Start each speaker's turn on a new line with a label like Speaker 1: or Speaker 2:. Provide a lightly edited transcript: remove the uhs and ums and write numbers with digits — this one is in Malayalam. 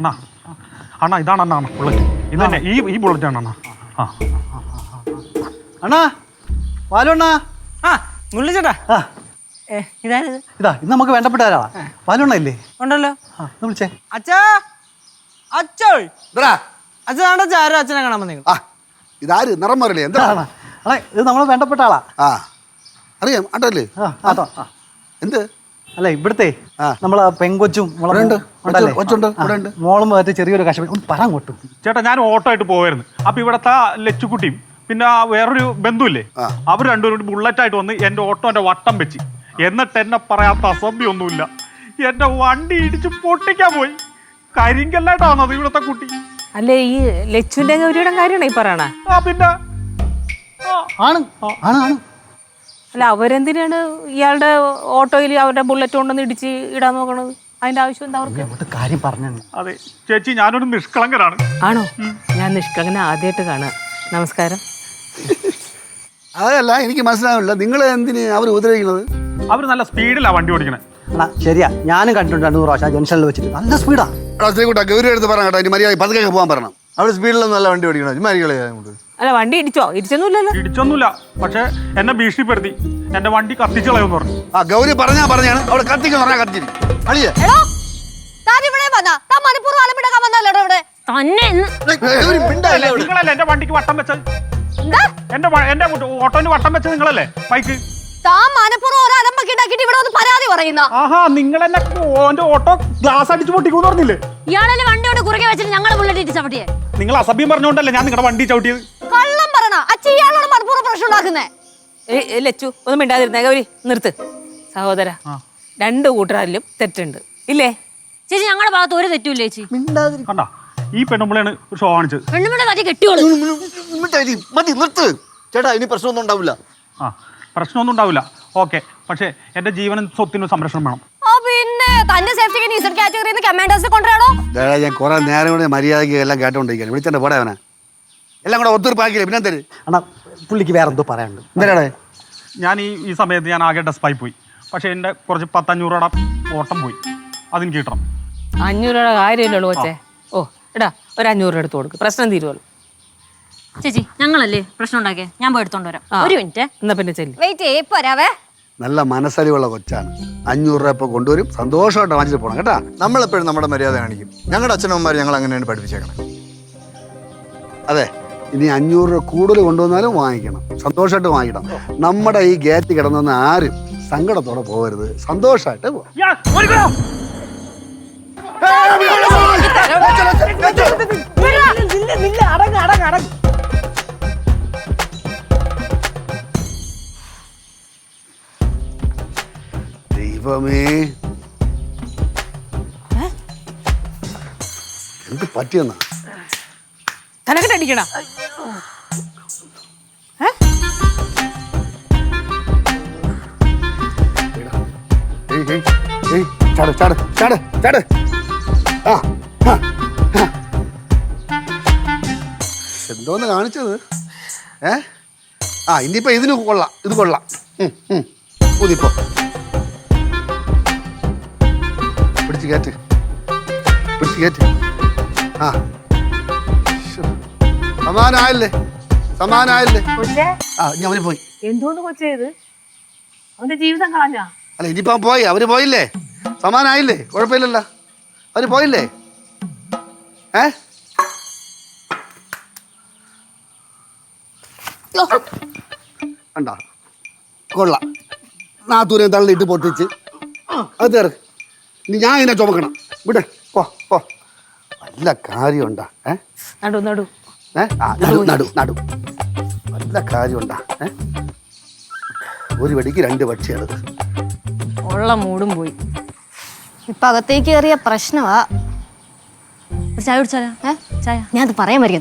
Speaker 1: അണ്ണാ അണ്ണാ ഇതാണ് അണ്ണാ ബുള്ളറ്റ് ഇത് തന്നെ ഈ ബുള്ളറ്റ് ആണ് അണ്ണാ. ആ
Speaker 2: അണ്ണാ വാലു അണ്ണാ.
Speaker 3: ആ മുള്ളിച്ചേട്ടാ ഇതായത്
Speaker 2: ഇതാ ഇത് നമുക്ക് വേണ്ടപ്പെട്ട ആരാ വാലു അണ്ണ ഇല്ലേ?
Speaker 3: ഉണ്ടല്ലോ.
Speaker 2: ഒന്ന് വിളിച്ചേ.
Speaker 3: അച്ഛാ അച്ഛോ അച്ഛനാണോ ആരോ അച്ഛനെ കാണാൻ വന്നേ.
Speaker 4: ഇതാര് നിറം മാറില്ലേ എന്താ?
Speaker 2: അണ്ണാ ഇത് നമ്മളെ വേണ്ടപ്പെട്ട ആളാ.
Speaker 4: ആ അറിയാം ആട്ടല്ലേ. എന്ത്
Speaker 2: അല്ല ഇവിടുത്തെ നമ്മളെ പെങ്കൊച്ചും മോളും ചെറിയൊരു കഷ്ടപ്പെട്ട് ഒന്ന് പറയാൻ കൊട്ടും.
Speaker 1: ചേട്ടാ ഞാൻ ഓട്ടോ ആയിട്ട് പോവായിരുന്നു. അപ്പൊ ഇവിടത്തെ ലച്ചുക്കുട്ടിയും പിന്നെ വേറൊരു ബന്ധുവില്ലേ അവർ രണ്ടുപേരും കൂടി ബുള്ളറ്റായിട്ട് വന്ന് എന്റെ ഓട്ടോന്റെ വട്ടം വെച്ച് എന്നിട്ട് എന്നെ പറയാത്ത അസഭ്യമൊന്നുമില്ല എന്റെ വണ്ടി ഇടിച്ച് പൊട്ടിക്കാൻ പോയി. കരിങ്കല്ലായിട്ടാ വന്നത് ഇവിടത്തെ കുട്ടി.
Speaker 5: അല്ലേ ഈ ലച്ചുവിന്റെ ഗൗരിയുടെ കാര്യമാണ് ഈ പറയണ?
Speaker 1: ആ പിന്നെ
Speaker 2: ആണ് ആണ് ആണ്.
Speaker 5: അല്ല അവരെന്തിനാണ് ഇയാളുടെ ഓട്ടോയിൽ അവരുടെ ബുള്ളറ്റ് കൊണ്ടൊന്ന് ഇടിച്ച് ഇടാൻ നോക്കണത്? അതിന്റെ ആവശ്യം എന്താ അവർക്ക്?
Speaker 2: കാര്യം പറഞ്ഞു.
Speaker 1: അതെ ചേച്ചി ഞാനൊരു നിഷ്കളങ്കനാണ്.
Speaker 5: ആണോ? ഞാൻ നിഷ്കളങ്കനെ ആദ്യമായിട്ട് കാണുക. നമസ്കാരം.
Speaker 4: അതല്ല എനിക്ക് മനസ്സിലാവില്ല നിങ്ങൾ എന്തിന് അവർ ഉപദ്രവിക്കുന്നത്?
Speaker 1: അവർ നല്ല സ്പീഡിലാണ് വണ്ടി ഓടിക്കണേ.
Speaker 2: അണ്ണാ ശരിയാ ഞാനും കണ്ടിട്ടുണ്ട് 200 പ്രാവശ്യം ജംഗ്ഷനിൽ വെച്ചിട്ട് നല്ല സ്പീഡാ.
Speaker 4: ഗൗരി എടുത്ത് പറയാം കേട്ടോ ഇനി മര്യാദ പതുക്കെ പോകാൻ പറയണം.
Speaker 6: അവിടെ സ്പീഡിലൊന്നും നല്ല വണ്ടി ഓടിക്കണം.
Speaker 5: അല്ല വണ്ടി ഇടിച്ചൊന്നുമില്ലല്ലോ.
Speaker 1: ഇടിച്ചൊന്നുമില്ല പക്ഷെ എന്നെ ഭീഷണിപ്പെടുത്തി എന്റെ വണ്ടി കത്തിച്ചു കളയെന്ന് പറഞ്ഞു.
Speaker 4: ആ ഗൗരി പറഞ്ഞാണ് അവിടെ കത്തിക്കെന്ന് പറഞ്ഞാൽ കത്തിച്ചിരിക്കും. അളിയേ
Speaker 1: നിങ്ങളല്ലേ എന്റെ വണ്ടിക്ക് വട്ടം വെച്ചത്? എന്റെ ഓട്ടോന് വട്ടം വെച്ചത് നിങ്ങളല്ലേ? ബൈക്ക് ആഹാ നിങ്ങൾ എന്നെ എന്റെ ഓട്ടോ ഗ്ലാസ് അടിച്ചു പൊട്ടിക്കൂന്ന് പറഞ്ഞില്ലേ?
Speaker 7: ഇയാളല്ലേ വണ്ടിയോട് കുറുകെ വെച്ചിട്ട് ഞങ്ങളെ ബുള്ളറ്റ് ഇടിച്ച് ചവിട്ടിയേ?
Speaker 1: നിങ്ങൾ അസഭ്യം പറഞ്ഞോണ്ടല്ലേ ഞാൻ നിങ്ങളുടെ വണ്ടി ചവിട്ടിയത്?
Speaker 7: കള്ളം പറഞ്ഞ അച്ഛൻ ഇയാളോട് മനഃപൂർവ്വം പ്രശ്നം ഉണ്ടാക്കുന്നേ.
Speaker 5: ലച്ചു ഒന്നും മിണ്ടാതിരുന്നേ. ഗൗരി നിർത്ത്. സഹോദര 2 കൂട്ടരാലും തെറ്റുണ്ട് ഇല്ലേ?
Speaker 7: ചേച്ചി ഞങ്ങളുടെ ഭാഗത്ത് ഒരു തെറ്റുമില്ല ചേച്ചി.
Speaker 1: കണ്ടാ ഈ പെണ്ണുമ്പളാണ് ഷോ കാണിച്ചത്.
Speaker 7: പെണ്ണുമ്പിടെ തട്ടി കെട്ടിയോളൂ.
Speaker 6: മതി നിർത്ത് ചേട്ടാ, ഇനി പ്രശ്നമൊന്നും ഉണ്ടാവില്ല.
Speaker 1: ആ പ്രശ്നമൊന്നും ഉണ്ടാവില്ല. ഓക്കെ പക്ഷെ എന്റെ ജീവനും സ്വത്തിനും സംരക്ഷണം വേണം.
Speaker 7: പിന്നെ തന്റെ സേഫ്റ്റിക്ക് കാറ്റഗറിയിൽ കമാൻഡേഴ്സിനെ കൊണ്ടുവരാടോ.
Speaker 4: ഞാൻ കുറെ നേരം കൂടെ മര്യാദയ്ക്ക് എല്ലാം കേട്ടോണ്ടിരിക്കാൻ വിളിച്ചെന്റെ പോടെ അവനെ എല്ലാം കൂടെ ഒത്തുതീർപ്പാക്കിയില്ലേ പിന്നെ തരും.
Speaker 2: അണ്ണാ പുള്ളിക്ക് വേറെ എന്തോ പറയാനുണ്ട്.
Speaker 4: എന്തിനാടെ
Speaker 1: ഞാൻ ഈ സമയത്ത് ഞാൻ ആകെ ഡെസ്പായി പോയി. പക്ഷെ എന്റെ കുറച്ച് 10-500 രൂപയുടെ ഓട്ടം പോയി. അതെനിക്ക് കിട്ടണം.
Speaker 5: 500 രൂപയുടെ കാര്യമല്ലോ കൊച്ചേ. ഓ എടാ ഒരു 500 രൂപ എടുത്ത് കൊടുക്ക്, പ്രശ്നം തീരുമല്ലോ.
Speaker 7: ചേച്ചി ഞങ്ങളല്ലേ പ്രശ്നം ഉണ്ടാക്കിയേ, ഞാൻ പോയി എടുത്തോണ്ട് വരാം. ഒരു മിനിറ്റ്
Speaker 5: എന്നാ പിന്നെ ചെല്ലി.
Speaker 7: വെയിറ്റ് ചെയ്യേ പോരാവേ.
Speaker 4: നല്ല മനസ്സലിവുള്ള കൊച്ചാണ്. 500 രൂപ ഇപ്പോൾ കൊണ്ടുവരും. സന്തോഷമായിട്ട് വാങ്ങിച്ചിട്ട് പോകണം കേട്ടാ.
Speaker 6: നമ്മളെപ്പോഴും നമ്മുടെ മര്യാദ കാണിക്കും. ഞങ്ങളുടെ അച്ഛനമ്മമാർ ഞങ്ങൾ അങ്ങനെയാണ് പഠിപ്പിച്ചേക്കണം.
Speaker 4: അതെ ഇനി 500 രൂപ കൂടുതൽ കൊണ്ടുവന്നാലും വാങ്ങിക്കണം. സന്തോഷമായിട്ട് വാങ്ങിക്കണം. നമ്മുടെ ഈ ഗേറ്റ് കിടന്നെന്ന് ആരും സങ്കടത്തോടെ പോകരുത്. സന്തോഷമായിട്ട് പോകാം. ദൈവമേ എന്ത് പറ്റിയെന്നാ?
Speaker 5: തലക്കെട്ടടിക്കണ
Speaker 4: ചാട് ചാട് ചാട് ചാട്. എന്തോന്ന് കാണിച്ചത്? ഇനിയിപ്പോ ഇതിന് കൊള്ളാം. ഇത് കൊള്ളാം. ഊതിപ്പോ പിടിച്ച് കയറ്റ് പിടിച്ച് കയറ്റ്. സമാനായല്ലേ സമാനായല്ലേ? ഇനി അവര് പോയി.
Speaker 5: എന്തോന്ന് കൊച്ചേ ഇത്? അവന്റെ ജീവിതം കളഞ്ഞാ?
Speaker 4: അല്ല ഇനിയിപ്പോ പോയി. അവര് പോയില്ലേ? സമാനായില്ലേ? കുഴപ്പമില്ലല്ലോ. അവര് പോയില്ലേ? കണ്ടാ കൊള്ളാം. നാത്തൂരെ തള്ളിയിട്ട് പൊട്ടിച്ച് അത് തീർക്ക്. ഇനി ഞാൻ ഇതിനെ ചുമക്കണം. വിട് പോ പോ. വല്ല കാര്യമുണ്ടാ?
Speaker 5: നടു നടു
Speaker 4: നടു നടു നടു. വല്ല കാര്യമുണ്ടാ? ഒരു വെടിക്ക് 2 പക്ഷിയാണ്.
Speaker 5: ഉള്ള മൂടും പോയി.
Speaker 7: ഇപ്പൊ അകത്തേക്ക് കയറിയ പ്രശ്നമാ. ചായ കുടിച്ചാലോ? ചായ ഞാൻ പറയാൻ വരിക.